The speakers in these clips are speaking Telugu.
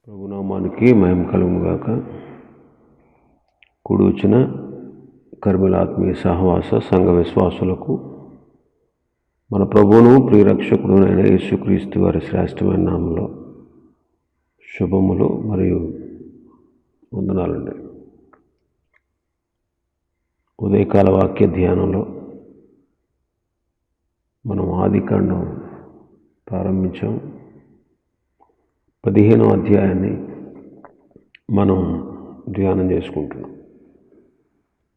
ప్రభునామానికి మహిమ కలుగునుగాక. కూడి వచ్చిన కర్మల ఆత్మీయ సహవాస సంఘ విశ్వాసులకు మన ప్రభువును ప్రియరక్షకుడు అయిన యేసుక్రీస్తు వారి శ్రేష్టమైన నామంలో శుభములు మరియు వందనాలండి. ఉదయకాల వాక్య ధ్యానంలో మనం ఆదికాండం ప్రారంభించాం. 15వ అధ్యాయాన్ని మనం ధ్యానం చేసుకుంటున్నాం.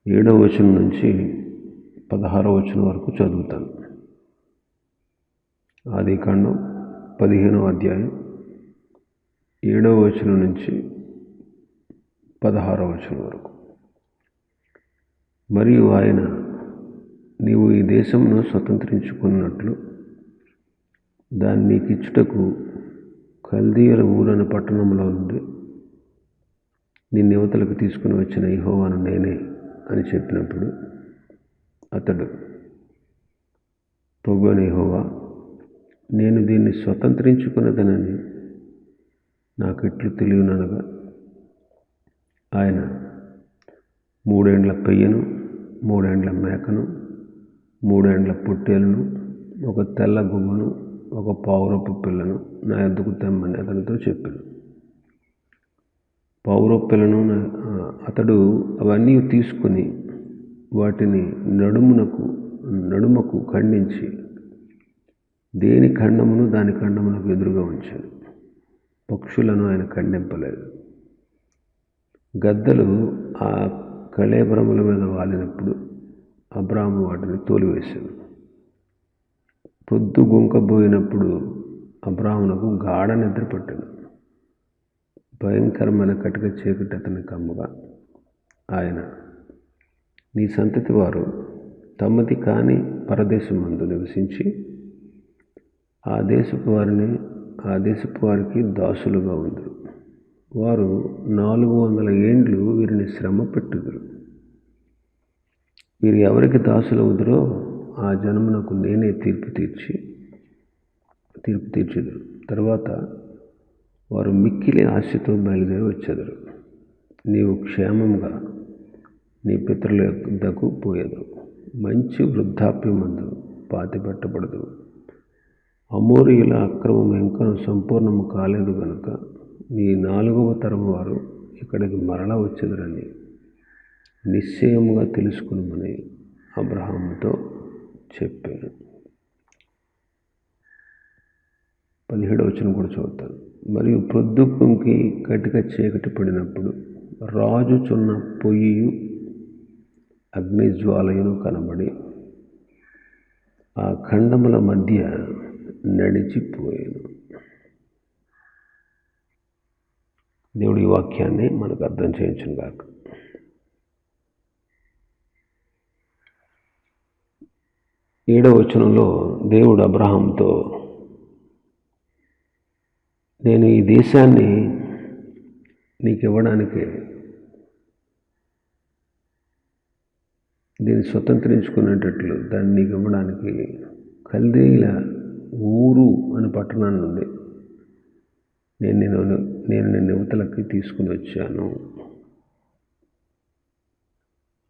7వ వచనం నుంచి 16వ వచనం వరకు చదువుతాను. ఆదికాండం 15వ అధ్యాయం 7వ వచనం నుంచి 16వ వచనం వరకు. మరియు ఆయన, నీవు ఈ దేశమును స్వతంత్రించుకున్నట్లు దాన్ని నీకు ఇచ్చుటకు కల్దీయుల ఊరని పట్టణంలో నుండి నిన్ను యువతలకు తీసుకుని వచ్చిన యెహోవాను నేనే అని చెప్పినప్పుడు అతడు, ప్రభువైన యెహోవా, నేను దీన్ని స్వతంత్రించుకున్నదనని నాకు ఎట్లు తెలియననగా, ఆయన 3 ఏండ్ల పెయ్యను, 3 ఏండ్ల మేకను, 3 ఏండ్ల పొట్టేలును, ఒక తెల్ల గువ్వను, ఒక పావురపు పిల్లను నా యొద్దకు తెమ్మని అతనితో చెప్పాను. పావురపు పిల్లను అతడు అవన్నీ తీసుకుని వాటిని నడుమకు ఖండించి దేని ఖండమును దాని ఖండమునకు ఎదురుగా ఉంచాడు. పక్షులను ఆయన ఖండింపలేదు. గద్దలు ఆ కళేబరముల మీద వాలినప్పుడు అబ్రాము వాటిని తోలివేశాడు. పొద్దు గుంకబోయినప్పుడు అబ్రామునకు గాఢ నిద్ర పట్టాను. భయంకరమైన కటిక చీకటి అతని కమ్మగా, ఆయన, నీ సంతతి వారు తమది కాని పరదేశమందు నివసించి ఆ దేశపు వారికి దాసులుగా ఉందరు. వారు 400 ఏండ్లు వీరిని శ్రమ పెట్టుదురు. వీరు ఎవరికి దాసులవుదురో ఆ జనమునకు నేనే తీర్పు తీర్చుదురు. తర్వాత వారు మిక్కిలి ఆశతో బయలుదేరి వచ్చేదరు. నీవు క్షేమంగా నీ పితరుల యొద్దకు పోయేదు. మంచి వృద్ధాప్యమందు పాతిపెట్టబడదు. అమోరీయుల అక్రమం ఇంకను సంపూర్ణము కాలేదు గనుక నీ 4వ తరము వారు ఇక్కడికి మరలా వచ్చేదరని నిశ్చయముగా తెలుసుకునమని అబ్రహాముతో చెప్పాను. 17వ వచనం కూడా చదువుతాను. మరియు ప్రొద్దుకుంకి కటిక చీకటి పడినప్పుడు రాజుచున్న పొయ్యియు అగ్నిజ్వాలయును కనబడి ఆ ఖండముల మధ్య నడిచిపోయాను. దేవుడి వాక్యాన్ని మనకు అర్థం చేయించును గాక. ఏడవ వచనంలో దేవుడు అబ్రహాంతో, నేను ఈ దేశాన్ని నీకు ఇవ్వడానికి, దీన్ని స్వతంత్రించుకునేటట్లు దాన్ని నీకు ఇవ్వడానికి కల్దీయుల ఊరు అని పట్టణాన్ని నుండి నేను నిన్ను యువతలకి తీసుకుని వచ్చాను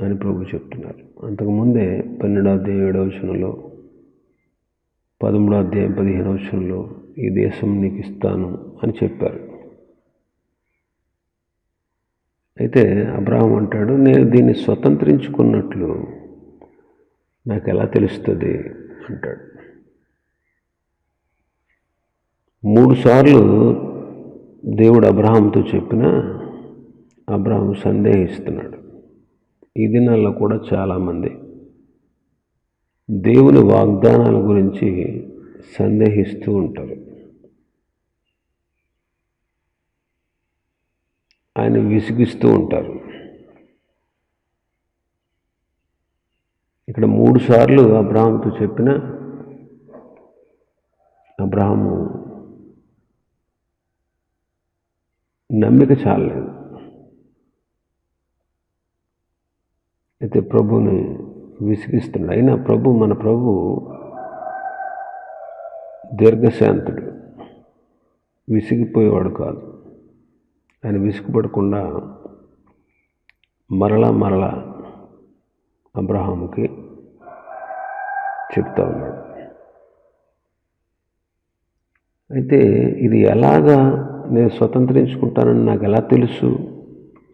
అని ప్రభు చెప్తున్నారు. అంతకుముందే 12వ అధ్యాయం 7వ వచనంలో, 13వ అధ్యాయం 15వ వచనంలో ఈ దేశం నీకు ఇస్తాను అని చెప్పారు. అయితే అబ్రహాం అంటాడు, నేను దీన్ని స్వతంత్రించుకున్నట్లు నాకు ఎలా తెలుస్తుంది అంటాడు. 3 సార్లు దేవుడు అబ్రహాంతో చెప్పినా అబ్రహాం సందేహిస్తున్నాడు. ఈ దినాల్లో కూడా చాలామంది దేవుని వాగ్దానాల గురించి సందేహిస్తూ ఉంటారు. ఆయన విసిగిస్తూ ఉంటారు. ఇక్కడ 3 సార్లు అబ్రహాముతో చెప్పిన అబ్రహాము నమ్మిక చాలలేదు. అయితే ప్రభుని విసిగిస్తున్నాడు. అయినా మన ప్రభు దీర్ఘశాంతుడు, విసిగిపోయేవాడు కాదు. ఆయన విసుగుపడకుండా మరలా అబ్రహాముకి చెప్తా ఉన్నాడు. అయితే ఇది ఎలాగా నేను స్వతంత్రించుకుంటానని నాకు ఎలా తెలుసు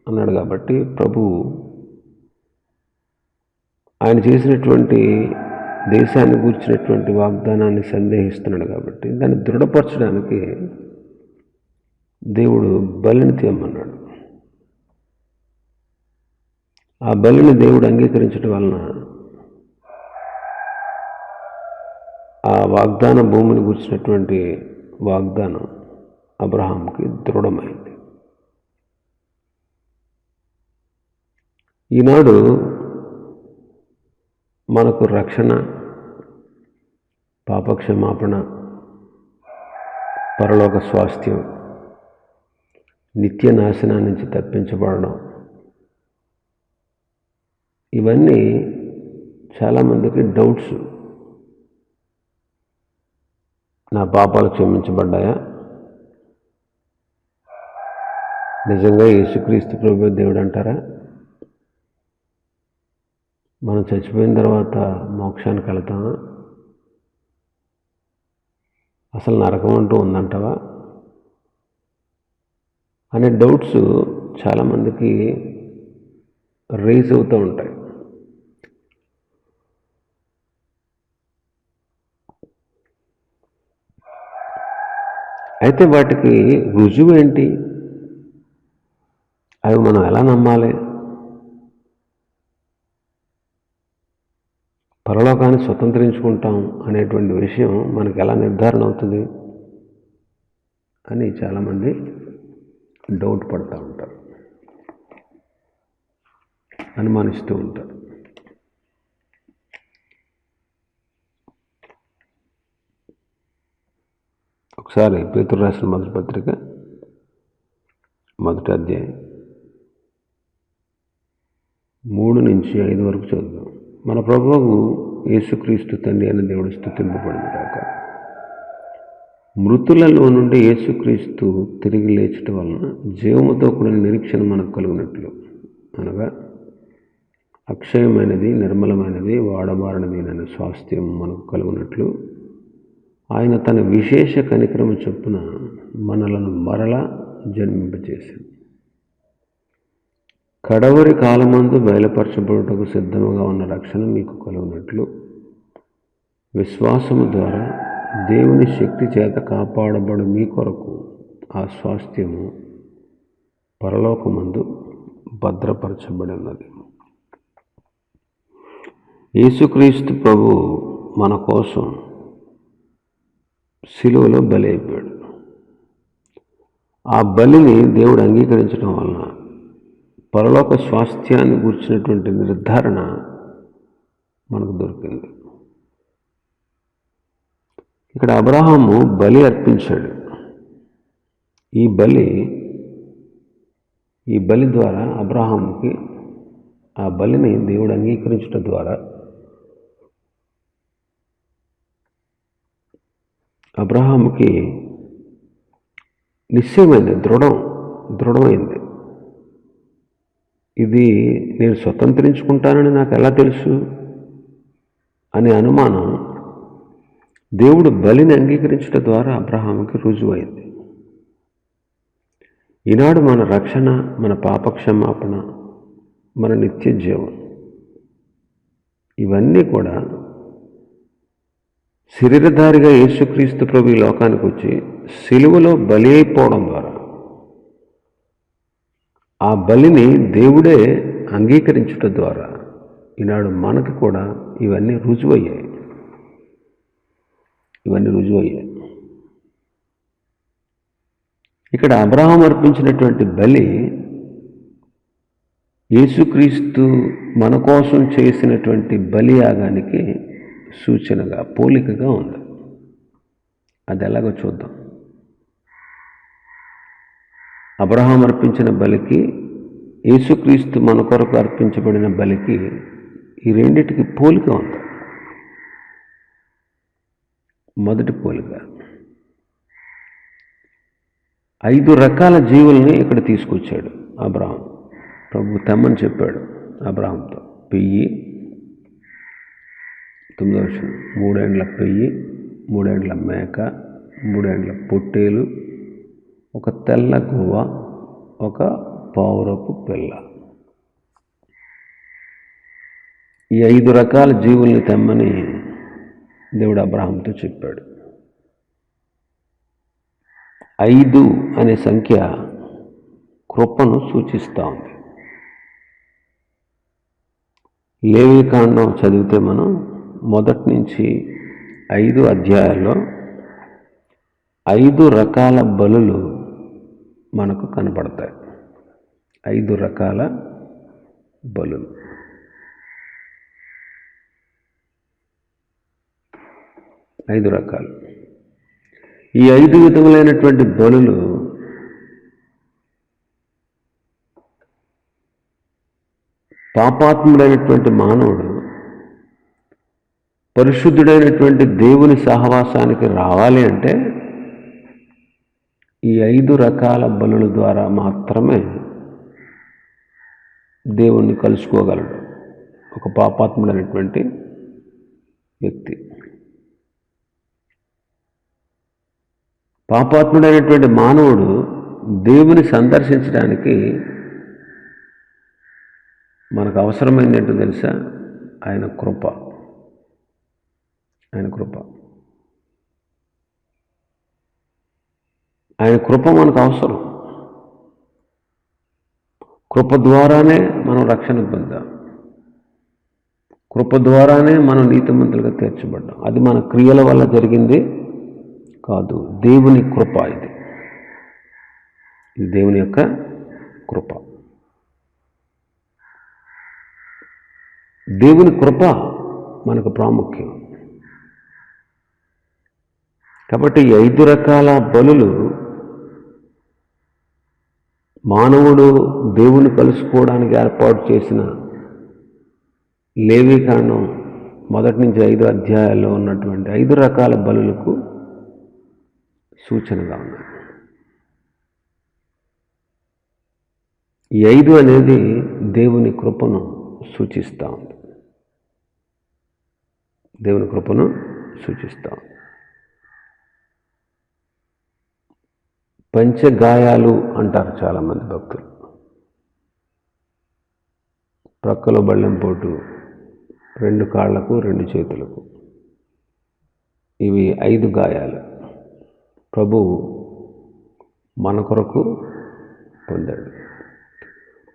అన్నాడు. కాబట్టి ప్రభువు ఆయన చేసినటువంటి దేశాన్ని గూర్చినటువంటి వాగ్దానాన్ని సందేహిస్తున్నాడు. కాబట్టి దాన్ని దృఢపరచడానికి దేవుడు బలిని తీయమన్నాడు. ఆ బలిని దేవుడు అంగీకరించడం వలన ఆ వాగ్దాన భూమిని గురించినటువంటి వాగ్దానం అబ్రహాంకి దృఢమైంది. ఈనాడు మనకు రక్షణ, పాపక్షమాపణ, పరలోక స్వాస్థ్యం, నిత్య నాశనం నుంచి తప్పించబడడం, ఇవన్నీ చాలామందికి డౌట్స్. నా పాపాలు క్షమించబడ్డాయా? నిజంగా యేసుక్రీస్తు ప్రభు దేవుడు అంటారా? మనం చచ్చిపోయిన తర్వాత మోక్షానికి వెళ్తామా? అసలు నరకం అంటూ ఉందంటావా అనే డౌట్స్ చాలామందికి రేజ్ అవుతూ ఉంటాయి. అయితే వాటికి రుజువు ఏంటి? అవి మనం ఎలా నమ్మాలి? పరలోకాన్ని స్వతంత్రించుకుంటాం అనేటువంటి విషయం మనకు ఎలా నిర్ధారణ అవుతుంది అని చాలామంది డౌట్ పడుతూ ఉంటారు, అనుమానిస్తూ ఉంటారు. ఒకసారి పేతురు రాసిన మొదటి పత్రిక 1వ అధ్యాయం 3-5 వరకు చదువుదాం. మన ప్రభువు యేసుక్రీస్తు తండ్రి అయిన దేవుడు స్తుతింపబడును గాక. మృతులలో నుండి యేసుక్రీస్తు తిరిగి లేచటం వలన జీవముతో కూడిన నిరీక్షణ మనకు కలుగునట్లు, అనగా అక్షయమైనది, నిర్మలమైనది, వాడబారనిది అనే స్వాస్థ్యం మనకు కలుగునట్లు ఆయన తన విశేష కనికరము చొప్పున మనలను మరలా జన్మింపచేశాడు. కడవరి కాలమందు బయలుపరచబడుటకు సిద్ధముగా ఉన్న రక్షణ మీకు కలుగునట్లు విశ్వాసము ద్వారా దేవుని శక్తి చేత కాపాడబడు మీ కొరకు ఆ స్వాస్థ్యము పరలోకమందు భద్రపరచబడి ఉన్నది. యేసుక్రీస్తు ప్రభు మన కోసం శిలువలో బలి అయిపోయాడు. ఆ బలిని దేవుడు అంగీకరించడం వలన పరలోక స్వాస్థ్యాన్ని గురించినటువంటి నిర్ధారణ మనకు దొరికింది. ఇక్కడ అబ్రహాము బలి అర్పించాడు. ఈ బలి ద్వారా అబ్రహాముకి ఆ బలిని దేవుడు అంగీకరించడం ద్వారా అబ్రహాముకి నిశ్చయమైంది, దృఢమైంది. ఇది నేను స్వతంత్రించుకుంటానని నాకు ఎలా తెలుసు అనే అనుమానం దేవుడు బలిని అంగీకరించడం ద్వారా అబ్రహాముకి రుజువైంది. ఈనాడు మన రక్షణ, మన పాపక్షమాపణ, మన నిత్య జీవం, ఇవన్నీ కూడా శరీరధారిగా యేసుక్రీస్తు ప్రభు ఈ లోకానికి వచ్చి సిలువలో బలి అయిపోవడం ద్వారా, ఆ బలిని దేవుడే అంగీకరించడం ద్వారా ఈనాడు మనకు కూడా ఇవన్నీ రుజువయ్యాయి. ఇక్కడ అబ్రహాం అర్పించినటువంటి బలి యేసుక్రీస్తు మన కోసం చేసినటువంటి బలియాగానికి సూచనగా, పోలికగా ఉంది. అది ఎలాగో చూద్దాం. అబ్రహాం అర్పించిన బలికి, యేసుక్రీస్తు మన కొరకు అర్పించబడిన బలికి, ఈ రెండిటికి పోలిక ఉంది. మొదటి పోలిక, 5 రకాల జీవుల్ని ఇక్కడ తీసుకొచ్చాడు అబ్రహాం. ప్రభు తెమ్మని చెప్పాడు అబ్రహాంతో. పెయ్యి 9వ 3 ఏండ్ల పెయ్యి, 3 ఏండ్ల మేక, 3 ఏండ్ల పొట్టేలు, ఒక తెల్ల గువ్వ, ఒక పావురపు పిల్ల. ఈ 5 రకాల జీవుల్ని తెమ్మని దేవుడు అబ్రహాంతో చెప్పాడు. 5 అనే సంఖ్య కృపను సూచిస్తూ ఉంది. లేవీకాండం చదివితే మనం మొదటి నుంచి 5 అధ్యాయాల్లో 5 రకాల బలులు మనకు కనపడతాయి. 5 రకాల బలులు. ఐదు రకాలు. ఈ 5 విధములైనటువంటి బలులు పాపాత్ముడైనటువంటి మానవుడు పరిశుద్ధుడైనటువంటి దేవుని సహవాసానికి రావాలి అంటే ఈ 5 రకాల బలుల ద్వారా మాత్రమే దేవుణ్ణి కలుసుకోగలడు ఒక పాపాత్ముడైనటువంటి వ్యక్తి. పాపాత్ముడైనటువంటి మానవుడు దేవుని సందర్శించడానికి మనకు అవసరమైంది ఏంటో తెలుసా? ఆయన కృప. ఆయన కృప. ఆయన కృప మనకు అవసరం. కృప ద్వారానే మనం రక్షణ పొందాం. కృప ద్వారానే మనం నీతిమంతులుగా తీర్చబడ్డాం. అది మన క్రియల వల్ల జరిగింది కాదు, దేవుని కృప. ఇది దేవుని యొక్క కృప. దేవుని కృప మనకు ప్రాముఖ్యం. కాబట్టి ఈ 5 రకాల బలులు మానవుడు దేవుని కలుసుకోవడానికి ఏర్పాటు చేసిన లేవీకాండం మొదటి నుంచి 5 అధ్యాయాల్లో ఉన్నటువంటి 5 రకాల బలులకు సూచనగా ఉన్నాయి. ఈ 5 అనేది దేవుని కృపను సూచిస్తూ ఉంది. దేవుని కృపను సూచిస్తూ ఉంది. పంచగాయాలు అంటారు చాలామంది భక్తులు. ప్రక్కలో బళ్ళెంపోటు, 2 కాళ్లకు 2 చేతులకు, ఇవి 5 గాయాలు ప్రభువు మన కొరకు పొందాడు.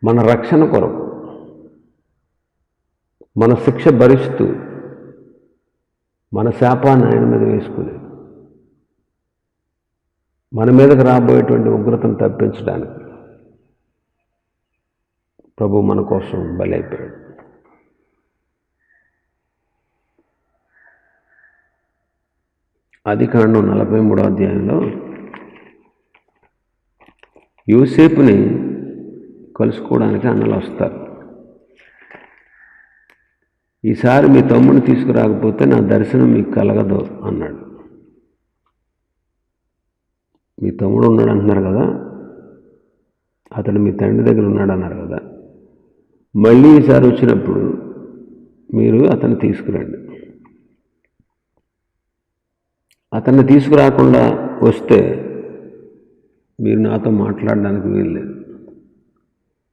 మన రక్షణ కొరకు, మన శిక్ష భరిస్తూ మన శాపాన్ని ఆయన మీద వేసుకుని మన మీదకు రాబోయేటువంటి ఉగ్రతను తప్పించడానికి ప్రభు మన కోసం బలైపోయాడు. ఆదికాండం 43వ అధ్యాయంలో యోసేపుని కలుసుకోవడానికి అన్నలు వస్తారు. ఈసారి మీ తమ్ముడిని తీసుకురాకపోతే నా దర్శనం మీకు కలగదు అన్నాడు. మీ తమ్ముడు ఉన్నాడు అంటున్నారు కదా, అతడు మీ తండ్రి దగ్గర ఉన్నాడు అన్నారు కదా, మళ్ళీ ఈసారి వచ్చినప్పుడు మీరు అతన్ని తీసుకురండి. అతన్ని తీసుకురాకుండా వస్తే మీరు నాతో మాట్లాడడానికి వీల్లేదు.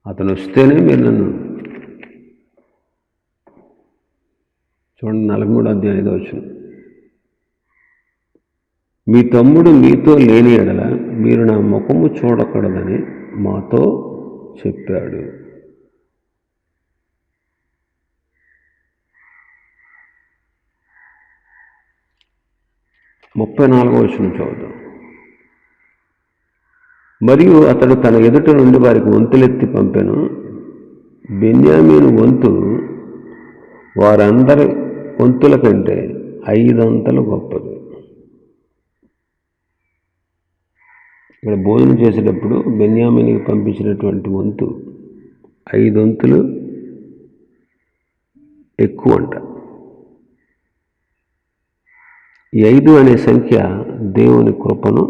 అతను వస్తేనే మీరు నన్ను. చూడండి 43వ అధ్యాయం 5వ వచనం. మీ తమ్ముడు మీతో లేని ఎడల మీరు నా ముఖము చూడకూడదని మాతో చెప్పాడు. ముప్పై 34వ వచనం చదువుదాం. మరియు అతడు తన ఎదుట నుండి వారికి వంతులెత్తి పంపెను. బెన్యామీను వంతు వారందరి వంతుల కంటే 5 అంతలు గొప్పది. ఇక్కడ భోజనం చేసేటప్పుడు బెన్యామీనికి పంపించినటువంటి వంతు 5 వంతులు ఎక్కువ అంట. ఈ 5 అనే సంఖ్య దేవుని కృపను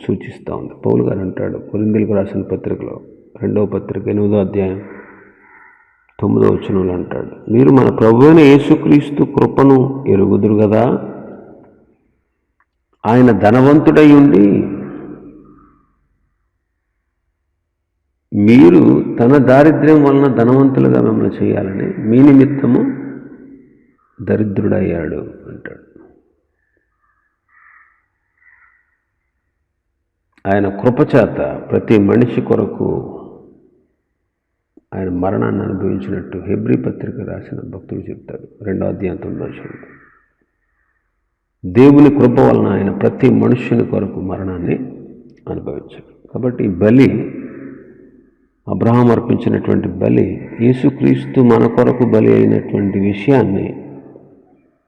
సూచిస్తూ ఉంది. పౌలు గారు అంటాడు కొరింథీయులకు రాసిన పత్రికలో 2వ పత్రిక 8వ అధ్యాయం 9వ వచనంలో అంటాడు, మీరు మన ప్రభువైన యేసుక్రీస్తు కృపను ఎరుగుదురు కదా, ఆయన ధనవంతుడై ఉండి మీరు తన దారిద్ర్యం వలన ధనవంతులుగా మిమ్మల్ని చేయాలని మీ నిమిత్తము దరిద్రుడయ్యాడు అంటాడు. ఆయన కృపచేత ప్రతి మనిషి కొరకు ఆయన మరణాన్ని అనుభవించినట్టు హెబ్రీ పత్రిక రాసిన భక్తుడు చెప్తాడు 2వ అధ్యాయం 9వ వచనం. దేవుని కృప వలన ఆయన ప్రతి మనుష్యుని కొరకు మరణాన్ని అనుభవించాడు. కాబట్టి బలి, అబ్రహాం అర్పించినటువంటి బలి, యేసుక్రీస్తు మన కొరకు బలి అయినటువంటి విషయాన్ని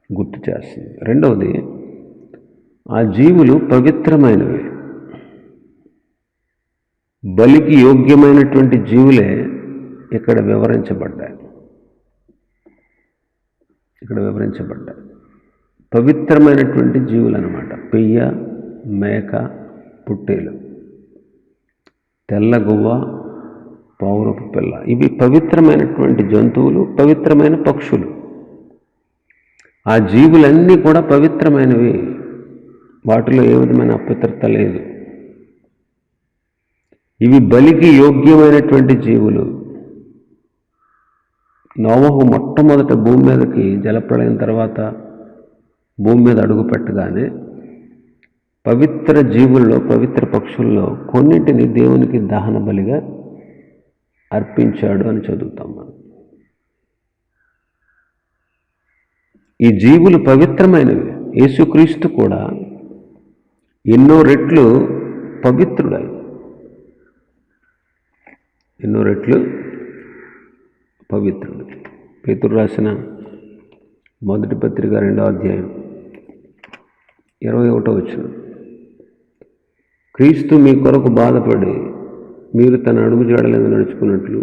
గుర్తు చేస్తుంది. రెండవది, ఆ జీవులు పవిత్రమైనవి. బలికి యోగ్యమైనటువంటి జీవులే ఇక్కడ వివరించబడ్డాయి. పవిత్రమైనటువంటి జీవులు అన్నమాట. పెయ్య, మేక, పుట్టేలు, తెల్లగువ్వ, పౌరపు పిల్ల, ఇవి పవిత్రమైనటువంటి జంతువులు, పవిత్రమైన పక్షులు. ఆ జీవులన్నీ కూడా పవిత్రమైనవి. వాటిలో ఏ విధమైన అపవిత్రత లేదు. ఇవి బలికి యోగ్యమైనటువంటి జీవులు. నోవహు మొట్టమొదట భూమి మీదకి జలప్రళయం తర్వాత భూమి మీద అడుగు పెట్టగానే పవిత్ర జీవుల్లో, పవిత్ర పక్షుల్లో కొన్నింటిని దేవునికి దహన బలిగా అర్పించాడు అని చదువుతాం మనం. ఈ జీవులు పవిత్రమైనవి. యేసుక్రీస్తు కూడా ఎన్నో రెట్లు పవిత్రుడై, ఎన్నో రెట్లు పవిత్రుడు. పేతురు రాసిన మొదటి పత్రిక 2వ అధ్యాయం 21వ వచనం, క్రీస్తు మీ కొరకు బాధపడి మీరు తన అడుగు జాడలేదు నడుచుకున్నట్లు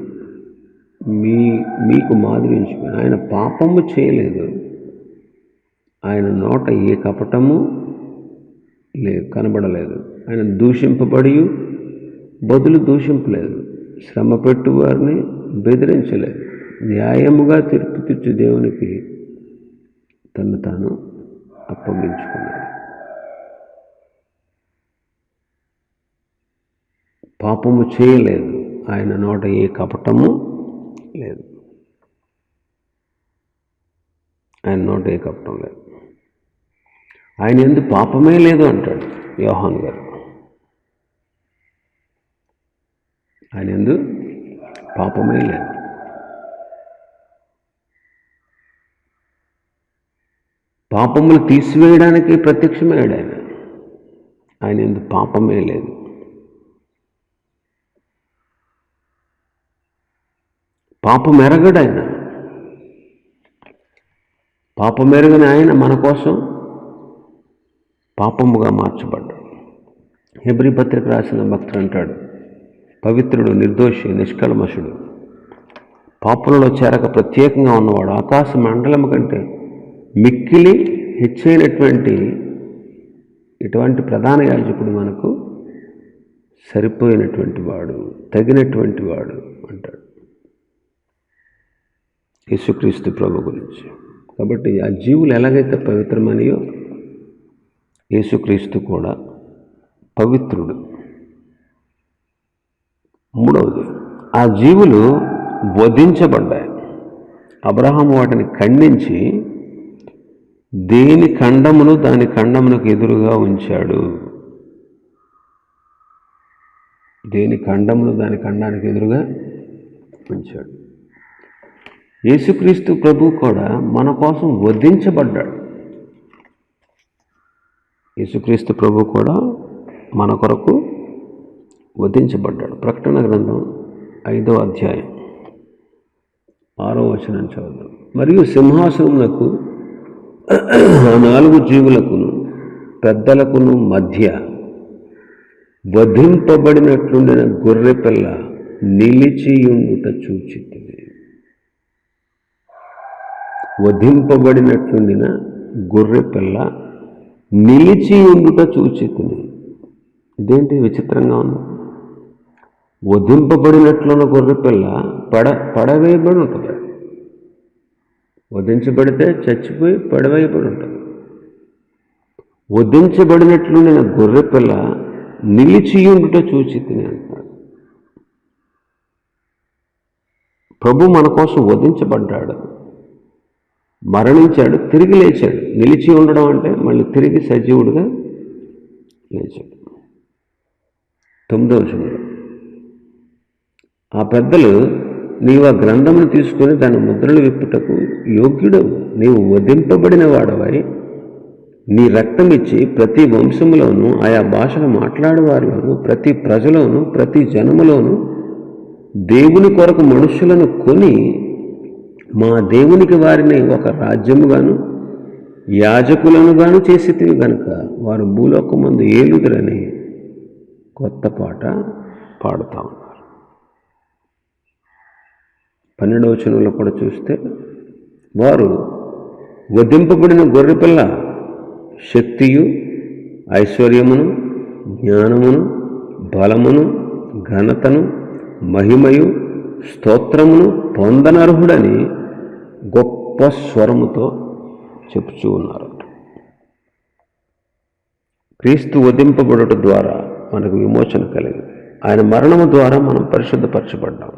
మీకు మాదిరి ఉంచుకుని, ఆయన పాపము చేయలేదు, ఆయన నోట ఏ కపటము కనబడలేదు, ఆయన దూషింపబడి బదులు దూషింపలేదు, శ్రమ పెట్టు వారిని బెదిరించలేదు, న్యాయముగా తీర్పు తీర్చు దేవునికి తను తాను అప్పగించుకున్నాడు. పాపము చేయలేదు, ఆయన నోట ఏ కపటము లేదు, ఆయన నోట ఏ కపటం లేదు, ఆయన యందు పాపమే లేదు అంటాడు యోహాను గారు. ఆయన యందు పాపమే లేదు. పాపములు తీసివేయడానికి ప్రత్యక్షమయ్యాడు ఆయన. ఆయన యందు పాపమే లేదు. పాపం ఎరగడు ఆయన. పాపం ఎరగని ఆయన మన కోసం పాపముగా మార్చబడ్డాడు. హెబ్రీ పత్రిక రాసిన భక్తుడు అంటాడు, పవిత్రుడు, నిర్దోషి, నిష్కల్మషుడు, పాపులలో చేరక ప్రత్యేకంగా ఉన్నవాడు, ఆకాశ మండలం కంటే మిక్కిలి హెచ్చైనటువంటి ఇటువంటి ప్రధాన యాజకుడు మనకు సరిపోయినటువంటి వాడు, తగినటువంటి వాడు అంటాడు యేసుక్రీస్తు ప్రభు గురించి. కాబట్టి ఆ జీవులు ఎలాగైతే పవిత్రమనియో యేసుక్రీస్తు కూడా పవిత్రుడు. మూడవది, ఆ జీవులు వధించబడ్డాయి. అబ్రహాము వాటిని ఖండించి దేని ఖండమును దాని ఖండమునకు ఎదురుగా ఉంచాడు. దేని ఖండమును దాని ఖండానికి ఎదురుగా ఉంచాడు. యేసుక్రీస్తు ప్రభు కూడా మన కోసం వధించబడ్డాడు. యేసుక్రీస్తు ప్రభు కూడా మన కొరకు వధించబడ్డాడు. ప్రకటన గ్రంథం 5వ అధ్యాయం 6వ వచనం చదువుదాం. మరియు సింహాసనమునకు 4 జీవులకును పెద్దలకును మధ్య వధింపబడినట్లుండిన గొర్రె పిల్ల నిలిచియుండుట చూచితిని. వధింపబడినట్లుండిన గొర్రె పిల్ల నిలిచియుండుట చూచితిని. ఇదేంటి విచిత్రంగా ఉంది. వధింపబడినట్లున్న గొర్రెపిల్ల పడవేయబడి ఉంటుంది. వధించబడితే చచ్చిపోయి పడవేయబడి ఉంటుంది. వధించబడినట్లు నేను గొర్రెపిల్ల నిలిచియుండుట చూచి తిని అంటాడు. ప్రభు మన కోసం వధించబడ్డాడు, మరణించాడు, తిరిగి లేచాడు. నిలిచి ఉండడం అంటే మళ్ళీ తిరిగి సజీవుడిగా లేచాడు. 9వ వచనంలో ఆ పెద్దలు, నీవు ఆ గ్రంథమును తీసుకుని దాని ముద్రలు విప్పుటకు యోగ్యుడవు. నీవు వధింపబడిన వాడవై నీ రక్తం ఇచ్చి ప్రతి వంశములోను, ఆయా భాషలు మాట్లాడేవారిలోను, ప్రతి ప్రజలోను, ప్రతి జనములోను దేవుని కొరకు మనుషులను కొని మా దేవునికి వారిని ఒక రాజ్యముగాను యాజకులను గాను చేసితివి గనుక వారు భూలోకమందు ఏలుదురని కొత్త పాట పాడుతూ ఉన్నారు. 12వ వచనంలో కూడా చూస్తే, వారు వధింపబడిన గొర్రెపిల్ల శక్తియు ఐశ్వర్యమును జ్ఞానమును బలమును ఘనతను మహిమయు స్తోత్రమును పొందనర్హుడని గొప్ప స్వరముతో చెప్పుచూ ఉన్నారు. క్రీస్తు వధింపబడుట ద్వారా మనకు విమోచన కలిగింది. ఆయన మరణము ద్వారా మనం పరిశుద్ధపరచబడ్డాం.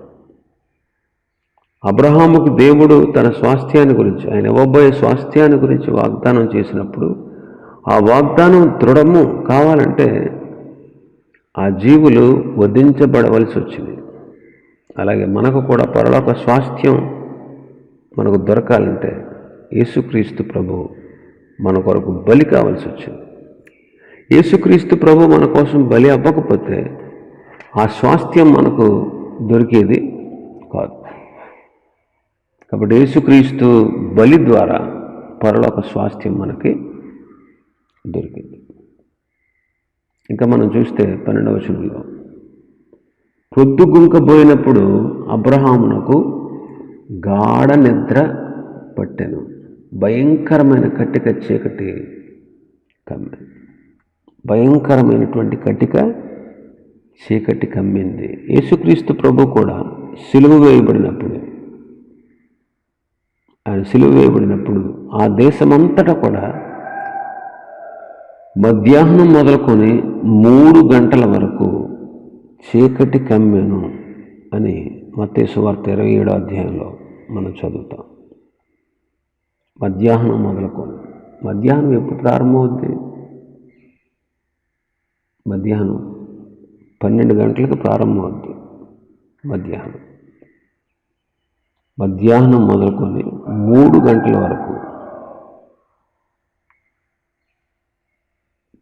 అబ్రహాముకు దేవుడు తన స్వాస్థ్యాన్ని గురించి, ఆయన ఇవ్వబోయే స్వాస్థ్యాన్ని గురించి వాగ్దానం చేసినప్పుడు ఆ వాగ్దానం దృఢము కావాలంటే ఆ జీవులు వధించబడవలసి వచ్చింది. అలాగే మనకు కూడా పరలోక స్వాస్థ్యం మనకు దొరకాలంటే యేసుక్రీస్తు ప్రభు మన కొరకు బలి కావాల్సి వచ్చింది. యేసుక్రీస్తు ప్రభు మన కోసం బలి అవ్వకపోతే ఆ స్వాస్థ్యం మనకు దొరికేది కాదు. కాబట్టి యేసుక్రీస్తు బలి ద్వారా పరలోక స్వాస్థ్యం మనకి దొరికింది. ఇంకా మనం చూస్తే 12వ వచనంలో, పొద్దుగుంకబోయినప్పుడు అబ్రహామునకు గాఢ నిద్ర పట్టెను, భయంకరమైన కట్టిక చీకటి కమ్మింది. భయంకరమైనటువంటి కట్టిక చీకటి కమ్మింది. యేసుక్రీస్తు ప్రభు కూడా సిలువ వేయబడినప్పుడు, ఆయన సిలువ వేయబడినప్పుడు ఆ దేశమంతటా కూడా మధ్యాహ్నం మొదలుకొని 3 గంటల వరకు చీకటి కమ్మెను అని మత్తయి సువార్త 27వ అధ్యాయంలో మనం చదువుతాం. మధ్యాహ్నం మొదలుకొని, మధ్యాహ్నం ఎప్పుడు ప్రారంభమవుద్ది? మధ్యాహ్నం 12 గంటలకు ప్రారంభమవుద్ది. మధ్యాహ్నం మొదలుకొని 3 గంటల వరకు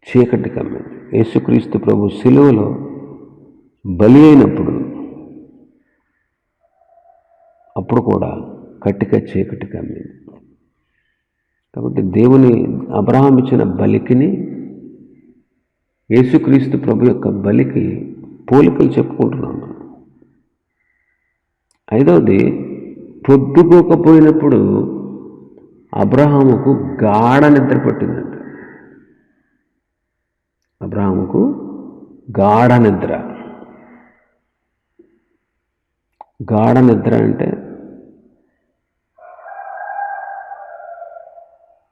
చీకటి కమ్మింది. యేసుక్రీస్తు ప్రభు సిలువలో బలి అయినప్పుడు అప్పుడు కూడా కట్టిక చీకటి కమ్మింది. కాబట్టి దేవుని అబ్రహాం ఇచ్చిన బలికిని యేసుక్రీస్తు ప్రభు యొక్క బలికి పోలికలు చెప్పుకుంటున్నాం మనం. 5వది, పొద్దుపోకపోయినప్పుడు అబ్రహాముకు గాఢ నిద్ర పట్టిందంట. అబ్రహాముకు గాఢ నిద్ర. గాఢ నిద్ర అంటే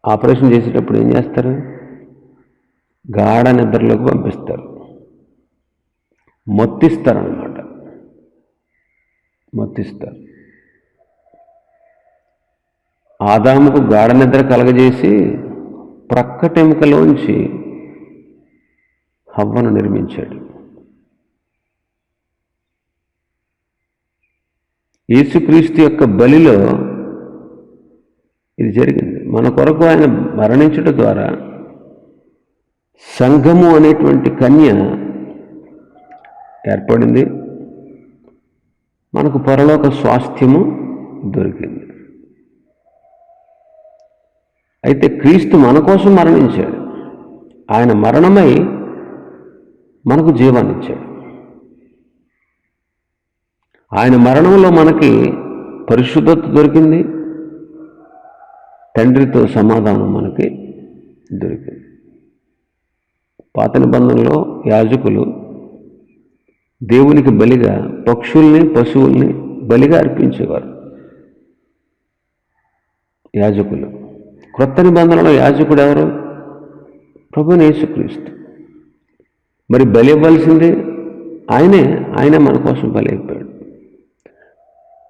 ఆపరేషన్ చేసేటప్పుడు ఏం చేస్తారు? గాఢ నిద్రలోకి పంపిస్తారు, మొత్తిస్తారన్నమాట. ఆదాముకు గాఢ నిద్ర కలగజేసి ప్రక్కటెముకలోంచి హవ్వను నిర్మించాడు. యేసుక్రీస్తు యొక్క బలిలో ఇది జరిగింది. మన కొరకు ఆయన మరణించడం ద్వారా సంఘము అనేటువంటి కన్య ఏర్పడింది. మనకు పరలోక స్వాస్థ్యము దొరికింది. అయితే క్రీస్తు మన కోసం మరణించాడు. ఆయన మరణమై మనకు జీవాన్ని ఇచ్చాడు. ఆయన మరణంలో మనకి పరిశుద్ధత దొరికింది, తండ్రితో సమాధానం మనకి దొరికింది. పాత నిబంధనలో యాజకులు దేవునికి బలిగా పక్షుల్ని పశువుల్ని బలిగా అర్పించేవారు యాజకులు. క్రొత్త నిబంధనలో యాజకుడు ఎవరు? ప్రభువైన యేసుక్రీస్తు. మరి బలి ఇవ్వాల్సింది ఆయనే మన కోసం బలి అయిపోయాడు.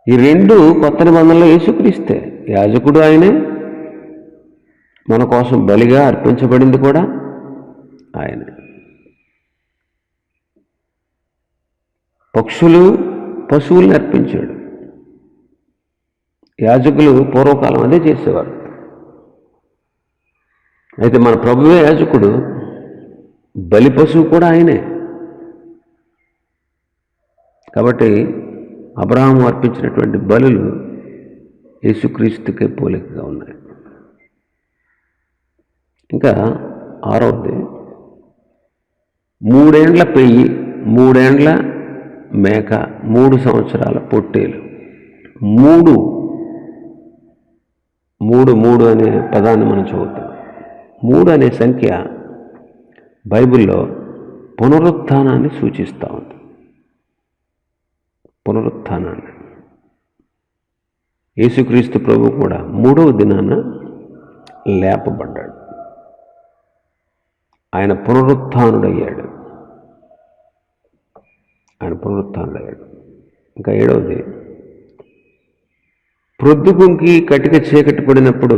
ఈ రెండు కొత్త నిబంధనలో యేసుక్రీస్తే. యాజకుడు ఆయనే, మన కోసం బలిగా అర్పించబడింది కూడా ఆయనే. పక్షులు పశువుల్ని అర్పించాడు. యాజకులు పూర్వకాలం అదే చేసేవారు. అయితే మన ప్రభువే యాజకుడు, బలి పశువు కూడా ఆయనే. కాబట్టి అబ్రహాము అర్పించినటువంటి బలులు యేసుక్రీస్తుకే పోలికగా ఉన్నాయి. ఇంకా 6వది, 3 ఏండ్ల పెయ్యి, 3 ఏండ్ల మేక, 3 సంవత్సరాల పొట్టేలు. 3 అనే పదాన్ని మనం చదువుతాం. 3 అనే సంఖ్య బైబిల్లో పునరుత్థానాన్ని సూచిస్తూ ఉంది. పునరుత్థానాన్ని. యేసుక్రీస్తు ప్రభు కూడా 3వ దినాన లేపబడ్డాడు. ఆయన పునరుత్థానుడయ్యాడు. ఇంకా 7వది, ప్రొద్దుగుంకి కటిక చీకటి పడినప్పుడు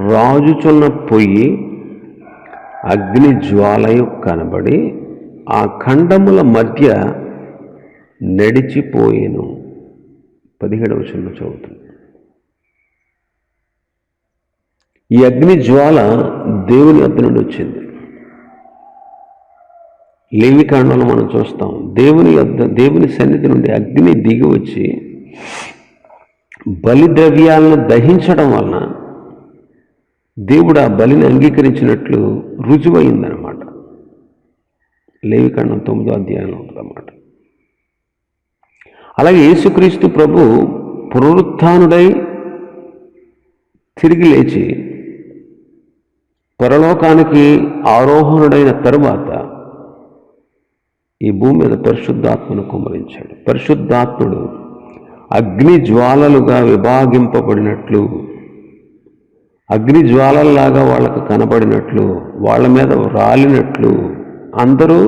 రాజుచున్న పొయ్యి అగ్ని జ్వాలయు కనబడి ఆ ఖండముల మధ్య నడిచిపోయేను. 17వ వచనంలో చదువుతుంది. ఈ అగ్ని జ్వాల దేవుని వద్ద నుండి వచ్చింది. లేవికాండంలో మనం చూస్తాం, దేవుని సన్నిధి నుండి అగ్ని దిగి వచ్చి బలి ద్రవ్యాలను దహించడం వలన దేవుడు ఆ బలిని అంగీకరించినట్లు రుజువైందనమాట. లేవికాండం 9వ అధ్యాయంలో ఉంటుందన్నమాట. అలాగే యేసుక్రీస్తు ప్రభు పునరుత్థానుడై తిరిగి లేచి పరలోకానికి ఆరోహణుడైన తరువాత ఈ భూమి మీద పరిశుద్ధాత్మను కుమ్మరించాడు. పరిశుద్ధాత్ముడు అగ్ని జ్వాలలుగా విభాగింపబడినట్లు, అగ్ని జ్వాలల్లాగా వాళ్ళకు కనబడినట్లు, వాళ్ళ మీద రాలినట్లు, అందరూ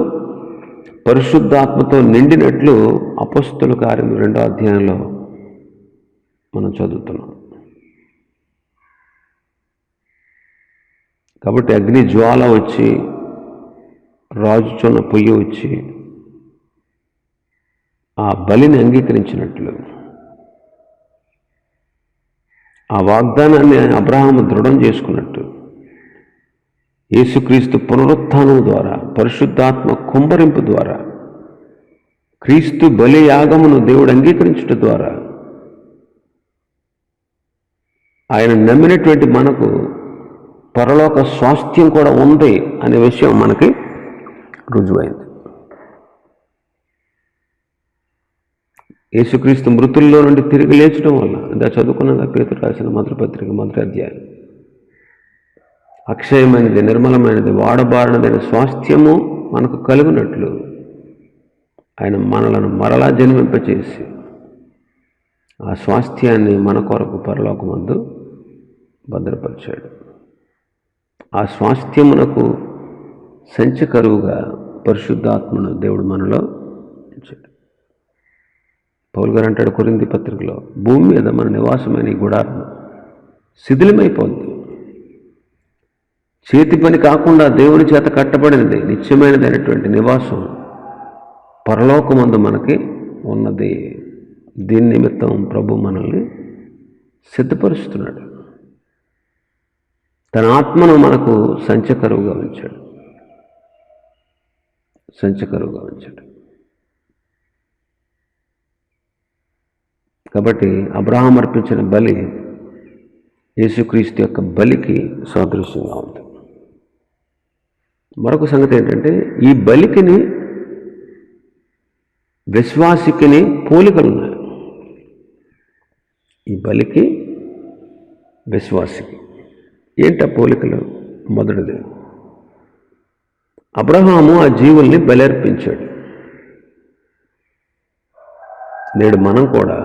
పరిశుద్ధాత్మతో నిండినట్లు అపొస్తలుల కార్యం 2వ అధ్యాయంలో మనం చదువుతున్నాం. కాబట్టి అగ్ని జ్వాల వచ్చి, రాజుచున్న పొయ్యి వచ్చి ఆ బలిని అంగీకరించినట్లు, ఆ వాగ్దానాన్ని అబ్రహాము దృఢం చేసుకున్నట్టు, యేసుక్రీస్తు పునరుత్థానం ద్వారా, పరిశుద్ధాత్మ కుమ్మరింపు ద్వారా, క్రీస్తు బలి యాగమును దేవుడు అంగీకరించుట ద్వారా ఆయన నమ్మినటువంటి మనకు పరలోక స్వాస్థ్యం కూడా ఉంది అనే విషయం మనకి రుజువైంది. యేసుక్రీస్తు మృతుల్లో నుండి తిరిగి లేచడం వల్ల, ఇందా చదువుకున్నాక పేతురు రాసిన మొదటి పత్రిక 1వ అధ్యాయం, అక్షయమైనది, నిర్మలమైనది, వాడబారినదైన స్వాస్థ్యము మనకు కలుగునట్లు ఆయన మనలను మరలా జన్మింపచేసి ఆ స్వాస్థ్యాన్ని మన కొరకు పరలోకమందు భద్రపరిచాడు. ఆ స్వాస్థ్యమునకు సంచకరువుగా పరిశుద్ధాత్మను దేవుడు మనలో ఉంచాడు. పౌలు గారు అంటాడు కొరింథీ పత్రికలో, భూమి మీద మన నివాసమైన ఈ గుడారం శిథిలమైపోద్ది. చేతి పని కాకుండా దేవుని చేత కట్టబడినది నిత్యమైనది అయినటువంటి నివాసం పరలోకమందు మనకి ఉన్నది. దీని నిమిత్తం ప్రభు మనల్ని సిద్ధపరుస్తున్నాడు. తన ఆత్మను మనకు సంచకరువుగా ఉంచాడు. కాబట్టి అబ్రహాం అర్పించిన బలి యేసుక్రీస్తు యొక్క బలికి సాదృశ్యంగా ఉంది. మరొక సంగతి ఏంటంటే, ఈ బలికిని విశ్వాసికిని పోలికలున్నాయి. ఈ బలికి విశ్వాసికి ఏంట పోలికలు? మొదటిది, అబ్రహాము ఆ జీవుల్ని బలర్పించాడు. నేడు మనం కూడా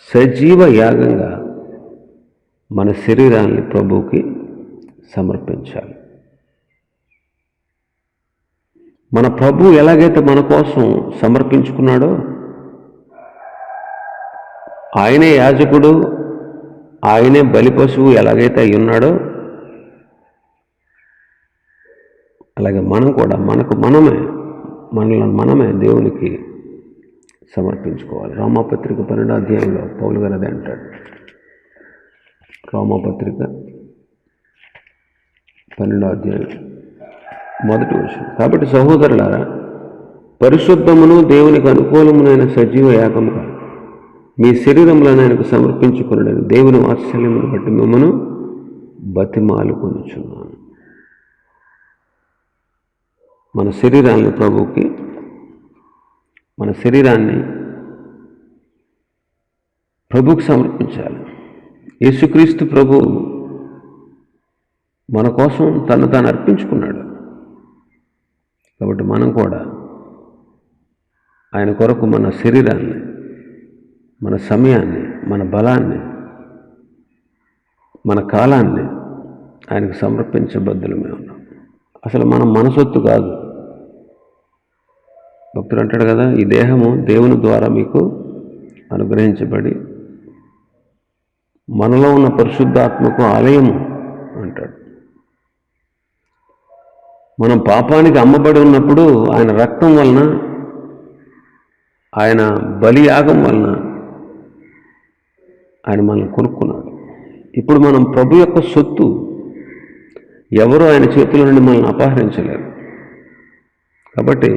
సజీవ యాగంగా మన శరీరాన్ని ప్రభువుకి సమర్పించాలి. మన ప్రభు ఎలాగైతే మన కోసం సమర్పించుకున్నాడో, ఆయనే యాజకుడు, ఆయనే బలి పశువు ఎలాగైతే అయి ఉన్నాడో, అలాగే మనం కూడా మనల్ని మనమే దేవునికి సమర్పించుకోవాలి. రోమాపత్రిక 12వ అధ్యాయంలో పౌలు గారు అదే అంటాడు. రోమాపత్రిక 12వ అధ్యాయం 1వ వచనం. కాబట్టి సహోదరులారా, పరిశుద్ధమును దేవునికి అనుకూలమునైన సజీవ యాగముగా మీ శరీరంలో ఆయనకు సమర్పించుకున్నాడని దేవుని వాత్సల్యమును బట్టి మిమ్మను బతిమాలుకొనుచున్నాను. మన శరీరాన్ని ప్రభువుకి, మన శరీరాన్ని ప్రభువుకి సమర్పించాలి. యేసుక్రీస్తు ప్రభు మన కోసం తను తాను అర్పించుకున్నాడు. కాబట్టి మనం కూడా ఆయన కొరకు మన శరీరాన్ని, మన సమయాన్ని, మన బలాన్ని, మన కాలాన్ని ఆయనకు సమర్పించబద్దులమే ఉన్నాం. అసలు మనం మన సొత్తు కాదు. భక్తుడు అంటాడు కదా, ఈ దేహము దేవుని ద్వారా మీకు అనుగ్రహించబడి మనలో ఉన్న పరిశుద్ధాత్మకు ఆలయము అంటాడు. మనం పాపానికి అమ్మబడి ఉన్నప్పుడు ఆయన రక్తం వలన, ఆయన బలియాగం వలన ఆయన మనల్ని కొనుక్కున్నాడు. ఇప్పుడు మనం ప్రభు యొక్క సొత్తు. ఎవరు ఆయన చేతుల నుండి మనల్ని అపహరించలేరు. కాబట్టి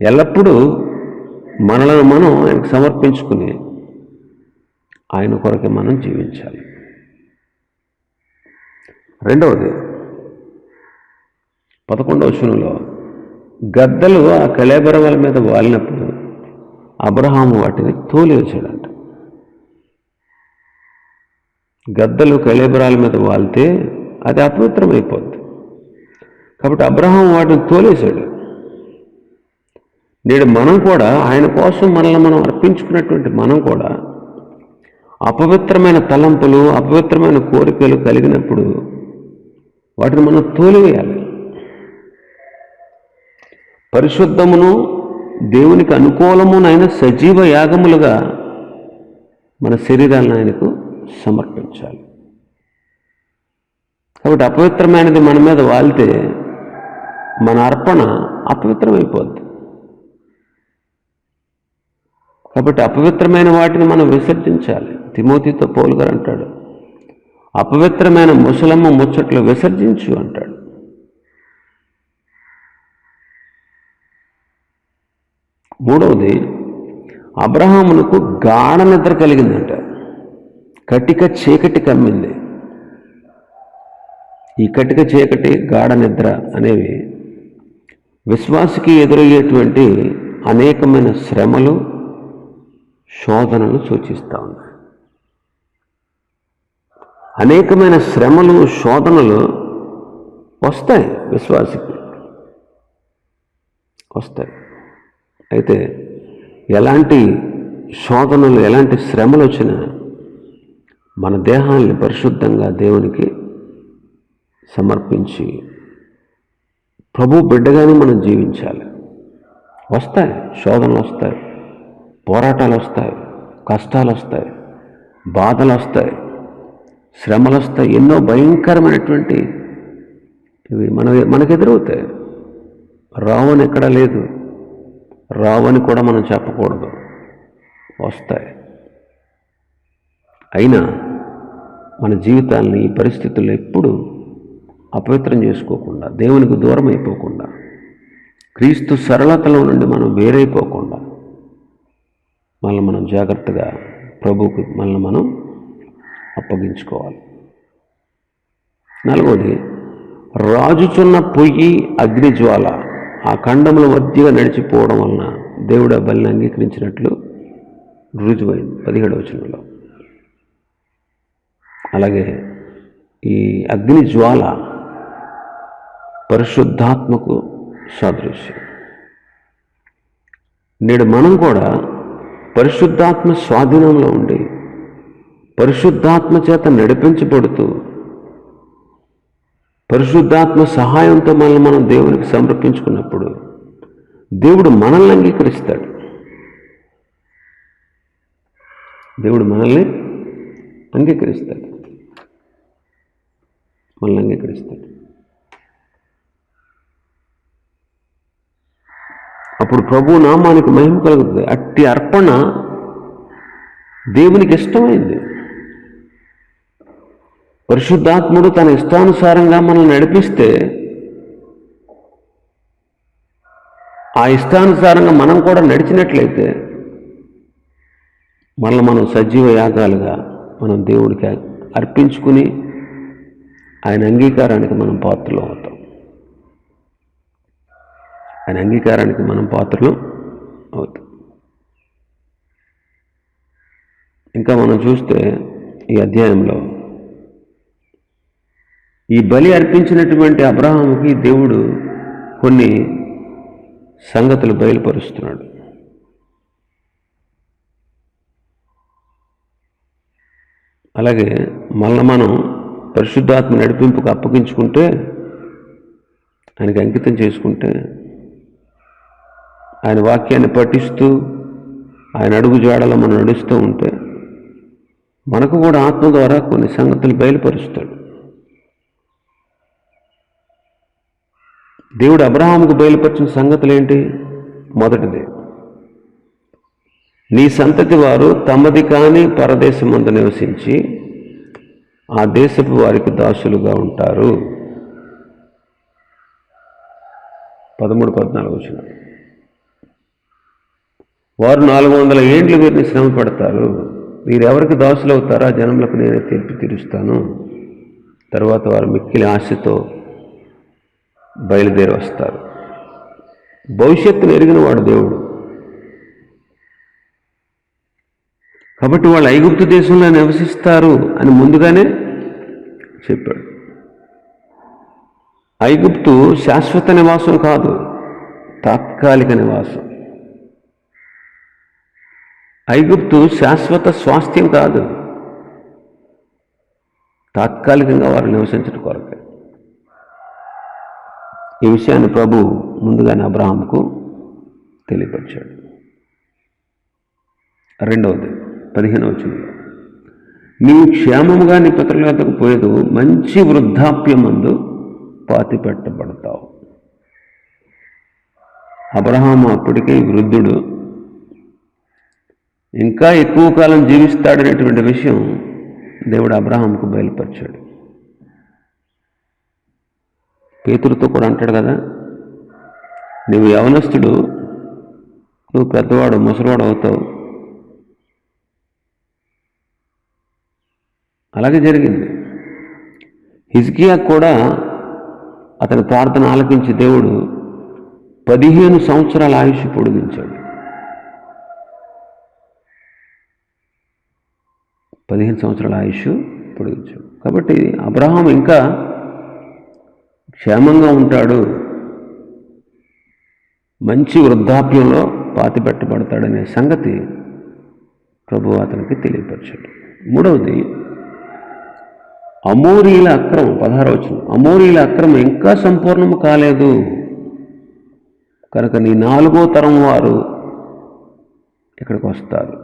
ఎల్లప్పుడూ మనలను మనం ఆయనకు సమర్పించుకుని ఆయన కొరకే మనం జీవించాలి. రెండవది 11వ వచనంలో, గద్దలు ఆ కళేబరముల మీద వాలినప్పుడు అబ్రహాము వాటిని తోలివేశాడంట. గద్దలు కళేబరాల మీద వాలితే అది అపవిత్రమైపోద్ది. కాబట్టి అబ్రహాము వాటిని తోలేశాడు. నేడు మనం కూడా ఆయన కోసం మనల్ని మనం అర్పించుకున్నటువంటి మనం కూడా అపవిత్రమైన తలంపులు, అపవిత్రమైన కోరికలు కలిగినప్పుడు వాటిని మనం తోలివేయాలి. పరిశుద్ధమును దేవునికి అనుకూలమునైన సజీవ యాగములుగా మన శరీరాలను ఆయనకు సమర్పించాలి. కాబట్టి అపవిత్రమైనది మన మీద వాలితే మన అర్పణ అపవిత్రమైపోద్ది. కాబట్టి అపవిత్రమైన వాటిని మనం విసర్జించాలి. తిమోతితో పౌలు గారు అంటాడు, అపవిత్రమైన ముసలమ్మ ముచ్చట్లు విసర్జించు అంటాడు. మూడవది, అబ్రహామునకు గాఢ నిద్ర కలిగిందంట. కటిక చీకటి కమ్మింది. ఈ కటిక చీకటి, గాఢ నిద్ర అనేవి విశ్వాసికి ఎదురయ్యేటువంటి అనేకమైన శ్రమలు, శోధనలు సూచిస్తూ ఉన్నాయి. అనేకమైన శ్రమలు, శోధనలు వస్తాయి, విశ్వాసికి వస్తాయి. అయితే ఎలాంటి శోధనలు, ఎలాంటి శ్రమలు వచ్చినా మన దేహాన్ని పరిశుద్ధంగా దేవునికి సమర్పించి ప్రభు బిడ్డగానే మనం జీవించాలి. వస్తాయి శోధనలు, వస్తాయి పోరాటాలు, వస్తాయి కష్టాలు, వస్తాయి బాధలు, వస్తాయి శ్రమలు, వస్తాయి ఎన్నో భయంకరమైనటువంటి ఇవి మనకెదురవుతాయి. రావని ఎక్కడా లేదు, రావని కూడా మనం చెప్పకూడదు, వస్తాయి. అయినా మన జీవితాన్ని ఈ పరిస్థితుల్లో ఎప్పుడు అపవిత్రం చేసుకోకుండా, దేవునికి దూరం అయిపోకుండా, క్రీస్తు సరళతలో నుండి మనం వేరైపోకుండా మనల్ని మనం జాగ్రత్తగా ప్రభువుకి మనల్ని మనం అప్పగించుకోవాలి. నాలుగవది, రాజుచున్న పొయ్యి, అగ్నిజ్వాల ఆ ఖండముల మధ్యగా నడిచిపోవడం వలన దేవుడు ఆ బలిని అంగీకరించినట్లు రుజువైంది 17వ వచనంలో. అలాగే ఈ అగ్ని జ్వాల పరిశుద్ధాత్మకు సాదృశ్యం. నేడు మనం కూడా పరిశుద్ధాత్మ స్వాధీనంలో ఉండి పరిశుద్ధాత్మ చేత నడిపించబడుతూ పరిశుద్ధాత్మ సహాయంతో మనల్ని మనం దేవునికి సమర్పించుకున్నప్పుడు దేవుడు మనల్ని అంగీకరిస్తాడు. దేవుడు మనల్ని అంగీకరిస్తాడు. అప్పుడు ప్రభు నామానికి మహిమ కలుగుతుంది. అట్టి అర్పణ దేవునికి ఇష్టమైంది. పరిశుద్ధాత్ముడు తన ఇష్టానుసారంగా మనం నడిపిస్తే ఆ ఇష్టానుసారంగా మనం కూడా నడిచినట్లయితే మనం సజీవ యాగాలుగా మనం దేవుడికి అర్పించుకుని ఆయన అంగీకారానికి మనం పాత్రలు అవుతాం. ఇంకా మనం చూస్తే ఈ అధ్యాయంలో ఈ బలి అర్పించినటువంటి అబ్రహాముకి దేవుడు కొన్ని సంగతులు బయలుపరుస్తున్నాడు. అలాగే మనం పరిశుద్ధాత్మ నడిపింపుకు అప్పగించుకుంటే, ఆయనకి అంకితం చేసుకుంటే, ఆయన వాక్యాన్ని పఠిస్తూ ఆయన అడుగు జాడలో మనం నడుస్తూ ఉంటే మనకు కూడా ఆత్మ ద్వారా కొన్ని సంగతులు బయలుపరుస్తాడు. దేవుడు అబ్రహాముకు బయలుపరిచిన సంగతులు ఏంటి? మొదటిది, నీ సంతతి వారు తమది కాని పరదేశమందు నివసించి ఆ దేశపు వారికి దాసులుగా ఉంటారు. 13-14 వారు 400 ఏండ్లు వీరిని శ్రమ పెడతారు. వీరెవరికి దాసులు అవుతారో ఆ జనములకు నేనే తీర్పు తీరుస్తాను. తర్వాత వారు మిక్కిలి ఆశతో బయలుదేరి వస్తారు. భవిష్యత్తును ఎరిగిన వాడు దేవుడు. కాబట్టి వాళ్ళు ఐగుప్తు దేశంలో నివసిస్తారు అని ముందుగానే చెప్పాడు. ఐగుప్తు శాశ్వత నివాసం కాదు, తాత్కాలిక నివాసం. ఐగుప్తు శాశ్వత స్వాస్థ్యం కాదు, తాత్కాలికంగా వారు నివసించడం కొరకే. ఈ విషయాన్ని ప్రభు ముందుగానే అబ్రహాముకు తెలియపరిచాడు. రెండవది 15 నీవు క్షేమముగా నీ పితరుల వద్దకు పోయేదు మంచి వృద్ధాప్యమందు పాతి పెట్టబడతావు. అబ్రహాము అప్పటికే వృద్ధుడు, ఇంకా ఎక్కువ కాలం జీవిస్తాడనేటువంటి విషయం దేవుడు అబ్రహాముకు బయలుపరిచాడు. పేతురుతో కూడా అంటాడు కదా, నువ్వు యవనస్తుడు, నువ్వు పెద్దవాడు, ముసలివాడు అవుతావు. అలాగే జరిగింది. హిజ్కియా కూడా అతని ప్రార్థన ఆలకించి దేవుడు 15 సంవత్సరాల ఆయుష్ పొడిగించాడు. 15 సంవత్సరాల ఆయుష్ పొడిగించాడు. కాబట్టి అబ్రహాం ఇంకా క్షేమంగా ఉంటాడు, మంచి వృద్ధాప్యంలో పాతిపెట్టబడతాడనే సంగతి ప్రభువు అతనికి తెలియపరిచాడు. మూడవది, అమోరీల అక్రమం. 16 అమోరీల అక్రమం ఇంకా సంపూర్ణము కాలేదు కనుక నీ 4వ తరం వారు ఇక్కడికి వస్తారు,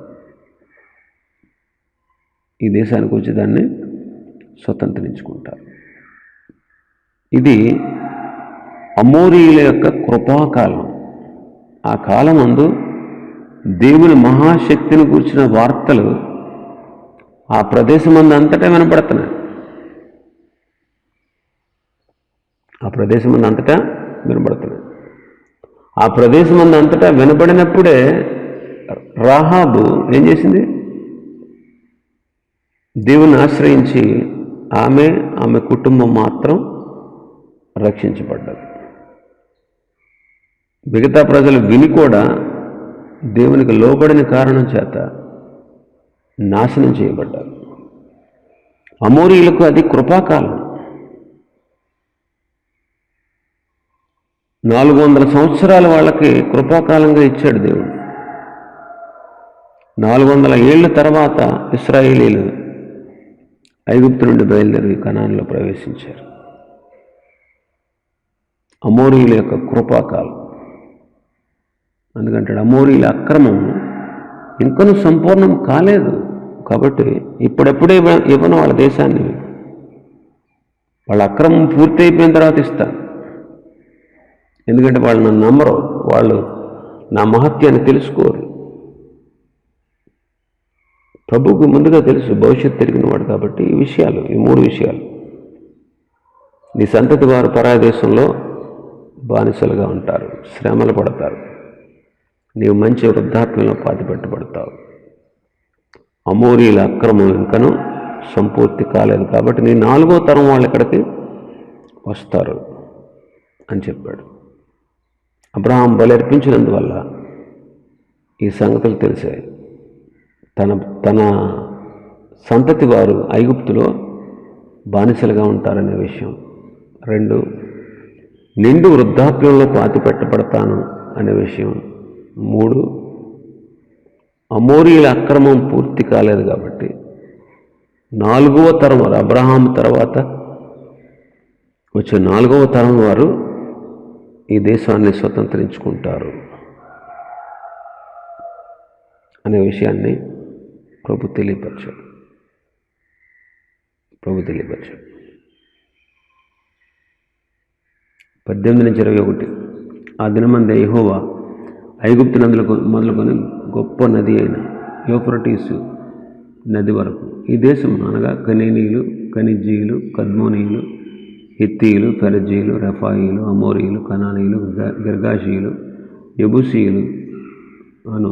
ఈ దేశానికి వచ్చి దాన్ని స్వతంత్రించుకుంటారు. ఇది అమోరీల యొక్క కృపాకాలం. ఆ కాలం నందు దేవుని మహాశక్తిని కూర్చిన వార్తలు ఆ ప్రదేశమందు అంతటా వినపడుతున్నాయి. ఆ ప్రదేశమందు అంతటా వినబడినప్పుడే రాహాబు ఏం చేసింది? దేవుని ఆశ్రయించి ఆమె కుటుంబం మాత్రం రక్షించబడ్డారు. మిగతా ప్రజలు విని కూడా దేవునికి లోబడిన కారణం చేత నాశనం చేయబడ్డారు. అమోరీయులకు అది కృపాకాలం. 400 సంవత్సరాలు వాళ్ళకి కృపాకాలంగా ఇచ్చాడు దేవుడు. 400 ఏళ్ళ తర్వాత ఇశ్రాయేలీలు ఐగుప్తు నుండి బయలుదేరి కనానులో ప్రవేశించారు. అమోరీయుల యొక్క కృపాకాలం. అందుకంటే అమోరీయుల అక్రమం ఇంకనూ సంపూర్ణం కాలేదు. కాబట్టి ఇప్పుడెప్పుడే ఇవ్వను వాళ్ళ దేశాన్ని. వాళ్ళ అక్రమం పూర్తి అయిపోయిన తర్వాత ఇస్తాను. ఎందుకంటే వాళ్ళు నన్ను నమ్మరు, వాళ్ళు నా మహత్యాన్ని తెలుసుకోరు. ప్రభువుకు ముందుగా తెలుసు, భవిష్యత్తు తిరిగిన వాడు. కాబట్టి ఈ 3 విషయాలు. నీ సంతతి వారు పరాయి దేశంలో బానిసలుగా ఉంటారు, శ్రమలు పడతారు. నీవు మంచి వృద్ధాప్యంలో పాతిపెట్టబడతావు. అమోరీల అక్రమం ఇంకనూ సంపూర్తి కాలేదు, కాబట్టి నీ 4వ తరం వాళ్ళు ఇక్కడికి వస్తారు అని చెప్పాడు. అబ్రహాం బలి అర్పించినందువల్ల ఈ సంగతులు తెలిసాయి. తన సంతతి వారు ఐగుప్తులో బానిసలుగా ఉంటారనే విషయం. 2, నిండు వృద్ధాప్యంలో పాతిపెట్టబడతాను అనే విషయం. 3, అమోరీల అక్రమం పూర్తి కాలేదు కాబట్టి 4వ తరం వారు, అబ్రహాం తర్వాత వచ్చే 4వ తరం వారు ఈ దేశాన్ని స్వతంత్రించుకుంటారు అనే విషయాన్ని ప్రభు తెలియపరిచాడు. 18-21 ఆ దినమందే యెహోవా ఐగుప్తు నదులకు మొదలుకొని గొప్ప నది అయిన యూఫ్రటీసు నది వరకు ఈ దేశం అనగా కనేనీయులు, కనిజ్జీయులు, కద్మోనీయులు, హిత్తీయులు, పెరజీయులు, రెఫాయిలు, అమోరీయులు, కనానీయులు, గిర్గాషీయులు, యెబూసీయులు అను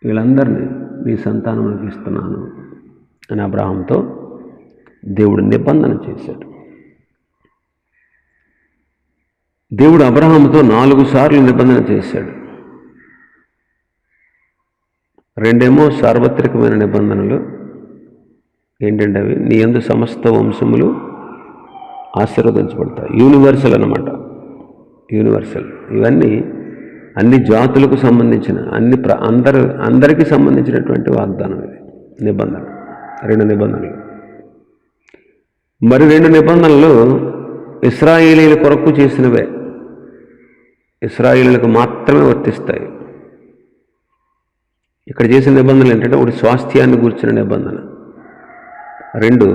వీళ్ళందరినీ నీ సంతానానికి ఇస్తున్నాను అని అబ్రహాంతో దేవుడు నిబంధన చేశాడు. దేవుడు అబ్రహాముతో 4 సార్లు నిబంధన చేశాడు. 2 సార్వత్రికమైన నిబంధనలు. ఏంటంటే అవి, నీ యందు సమస్త వంశములు ఆశీర్వదించబడతాయి. యూనివర్సల్ అన్నమాట, యూనివర్సల్. ఇవన్నీ అన్ని జాతులకు సంబంధించిన, అందరికీ సంబంధించినటువంటి వాగ్దానం. ఇది నిబంధన. 2 నిబంధనలు. మరి 2 నిబంధనలు ఇశ్రాయేలీయుల కొరకు చేసినవే, ఇశ్రాయేలీయులకు మాత్రమే వర్తిస్తాయి. ఇక్కడ చేసిన నిబంధనలు ఏంటంటే, ఒకటి స్వాస్థ్యాన్ని గూర్చిన నిబంధన, 2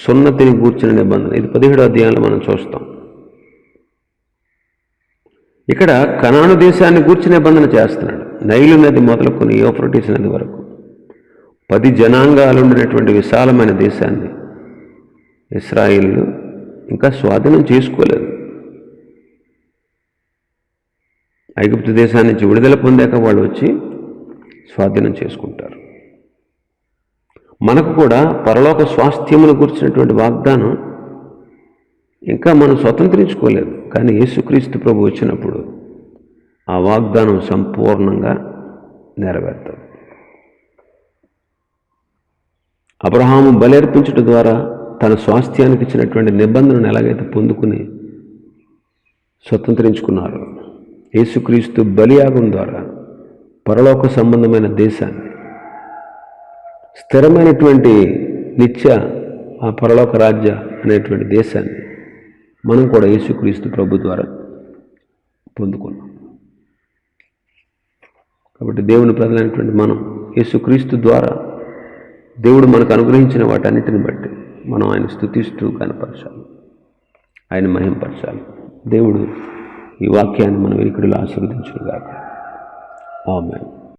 సున్నతిని గూర్చిన నిబంధన. ఇది 17వ అధ్యాయంలో మనం చూస్తాం. ఇక్కడ కనాను దేశాన్ని గూర్చి నిబంధన చేస్తున్నాడు. నైలు నది మొదలుకొని యూఫ్రటీస్ నది వరకు 10 జనాంగాలు ఉండినటువంటి విశాలమైన దేశాన్ని ఇశ్రాయేలు ఇంకా స్వాధీనం చేసుకోలేదు. ఐగుప్తు దేశాన్ని నుంచి విడుదల పొందాక వాళ్ళు వచ్చి స్వాధీనం చేసుకుంటారు. మనకు కూడా పరలోక స్వాస్థ్యమును గురించినటువంటి వాగ్దానం ఇంకా మనం స్వతంత్రించుకోలేదు. కానీ యేసుక్రీస్తు ప్రభు వచ్చినప్పుడు ఆ వాగ్దానం సంపూర్ణంగా నెరవేరుతుంది. అబ్రహాము బలి అర్పించడం ద్వారా తన స్వాస్థ్యానికి ఇచ్చినటువంటి నిబంధనను ఎలాగైతే పొందుకుని స్వతంత్రించుకున్నారు, యేసుక్రీస్తు బలియాగం ద్వారా పరలోక సంబంధమైన దేశాన్ని, స్థిరమైనటువంటి నిత్య ఆ పరలోక రాజ్య అనేటువంటి దేశాన్ని మనం కూడా యేసుక్రీస్తు ప్రభు ద్వారా పొందుకున్నాం. కాబట్టి దేవుని ప్రజలైనటువంటి మనం యేసుక్రీస్తు ద్వారా దేవుడు మనకు అనుగ్రహించిన వాటన్నిటిని బట్టి మనం ఆయన స్తుతిస్తూ కనపరచాలి, ఆయన మహింపరచాలి. దేవుడు ఈ వాక్యాన్ని మన వెనుకడిలో ఆశీర్వదించుగాక. ఆమేన్.